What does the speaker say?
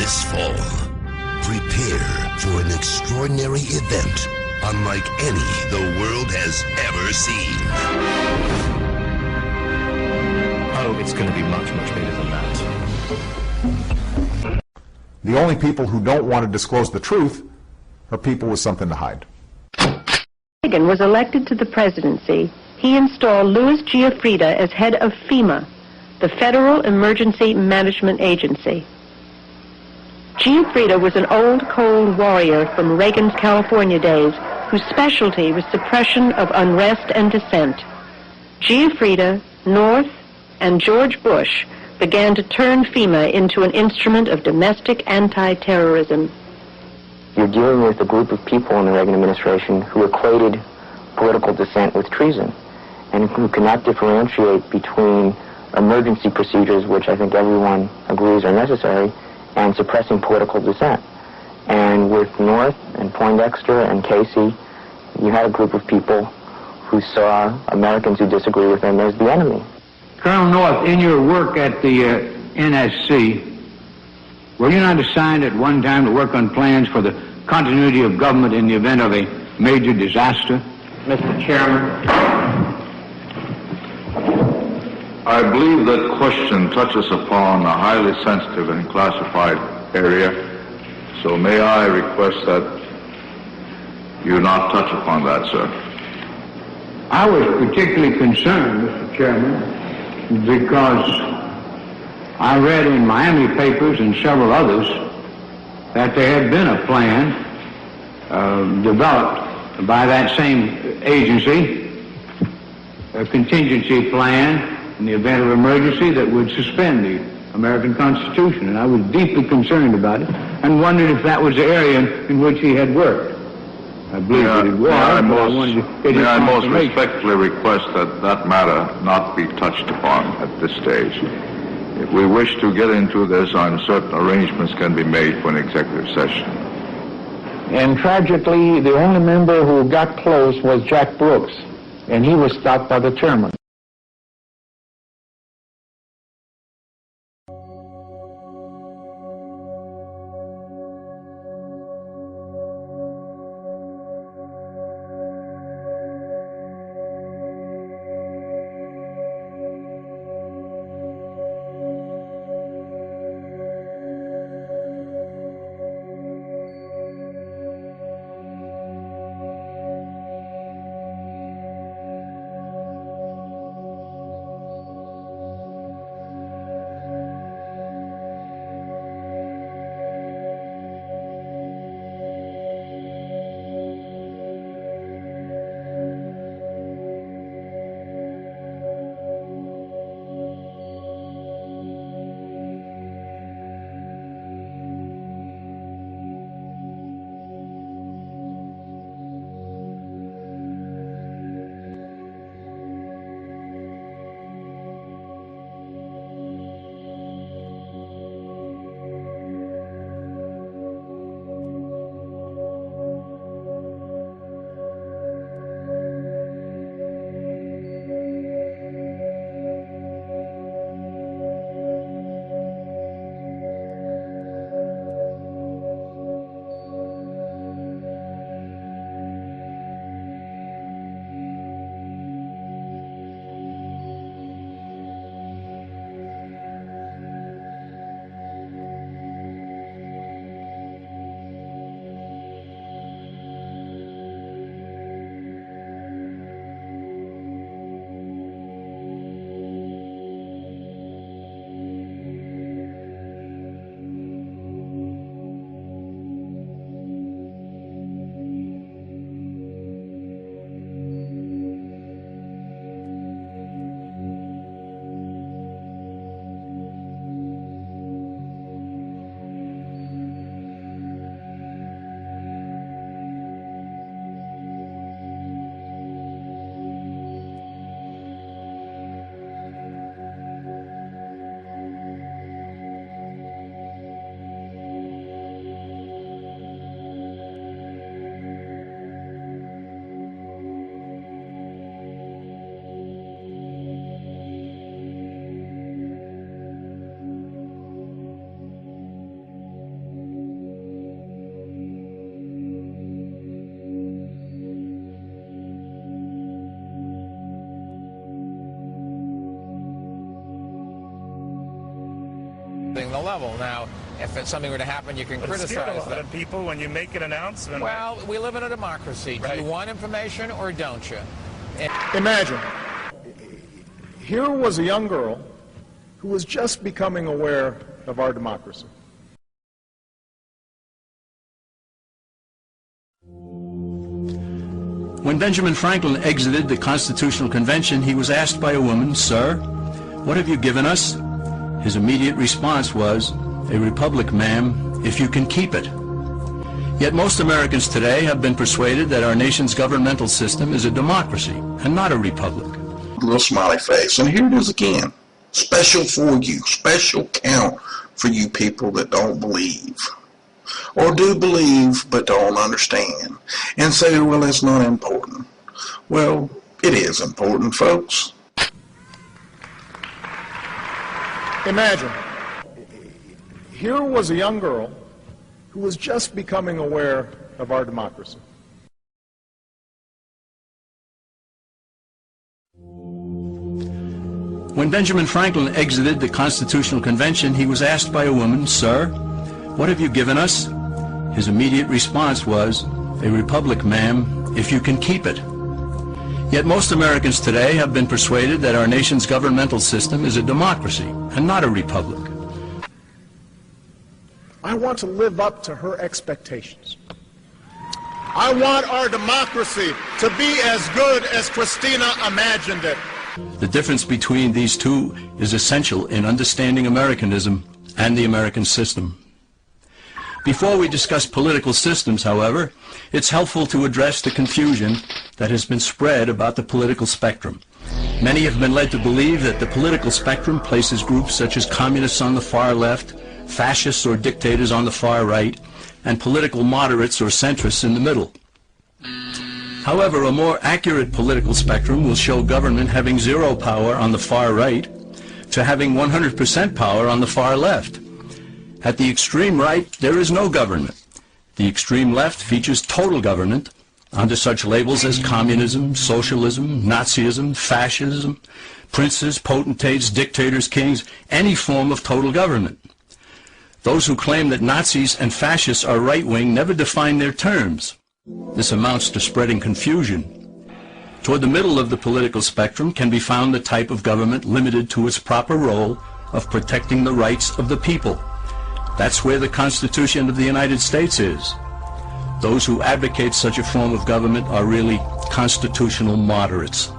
This fall, prepare for an extraordinary event unlike any the world has ever seen. Oh, it's going to be much, much bigger than that. The only people who don't want to disclose the truth are people with something to hide. Reagan was elected to the presidency. He installed Louis Giuffrida as head of FEMA, the Federal Emergency Management Agency. Giuffrida was an old, cold warrior from Reagan's California days whose specialty was suppression of unrest and dissent. Giuffrida, North, and George Bush began to turn FEMA into an instrument of domestic anti-terrorism. You're dealing with a group of people in the Reagan administration who equated political dissent with treason and who cannot differentiate between emergency procedures, which I think everyone agrees are necessary, and suppressing political dissent. And with North and Poindexter and Casey, you had a group of people who saw Americans who disagree with them as the enemy. Colonel North, in your work at the NSC, were you not assigned at one time to work on plans for the continuity of government in the event of a major disaster? Mr. Chairman. I believe that question touches upon a highly sensitive and classified area, so may I request that you not touch upon that, sir. I was particularly concerned, Mr. Chairman, because I read in Miami papers and several others that there had been a plan developed by that same agency, a contingency plan in the event of emergency that would suspend the American Constitution. And I was deeply concerned about it and wondered if that was the area in which he had worked. I believe that it was, may I most respectfully request that that matter not be touched upon at this stage. If we wish to get into this, certain arrangements can be made for an executive session. And tragically, the only member who got close was Jack Brooks, and he was stopped by the chairman. the level. Now, if something were to happen, you can criticize them. People, when you make an announcement. Well, we live in a democracy. Right. Do you want information or don't you? Imagine, here was a young girl who was just becoming aware of our democracy. When Benjamin Franklin exited the Constitutional Convention, he was asked by a woman, "Sir, what have you given us?" His immediate response was, "A republic, ma'am, if you can keep it." Yet most Americans today have been persuaded that our nation's governmental system is a democracy and not a republic. Little smiley face, and here it is again. Special for you, special count for you people that don't believe. Or do believe but don't understand, and say, well, it's not important. Well, it is important, folks. Imagine, here was a young girl who was just becoming aware of our democracy. When Benjamin Franklin exited the Constitutional Convention, he was asked by a woman, "Sir, what have you given us?" His immediate response was, "A republic, ma'am, if you can keep it." Yet most Americans today have been persuaded that our nation's governmental system is a democracy and not a republic. I want to live up to her expectations. I want our democracy to be as good as Christina imagined it. The difference between these two is essential in understanding Americanism and the American system. Before we discuss political systems, however, it's helpful to address the confusion that has been spread about the political spectrum. Many have been led to believe that the political spectrum places groups such as communists on the far left, fascists or dictators on the far right, and political moderates or centrists in the middle. However, a more accurate political spectrum will show government having zero power on the far right to having 100% power on the far left. At the extreme right, there is no government. The extreme left features total government under such labels as communism, socialism, Nazism, fascism, princes, potentates, dictators, kings, any form of total government. Those who claim that Nazis and fascists are right-wing never define their terms. This amounts to spreading confusion. Toward the middle of the political spectrum can be found the type of government limited to its proper role of protecting the rights of the people. That's where the Constitution of the United States is. Those who advocate such a form of government are really constitutional moderates.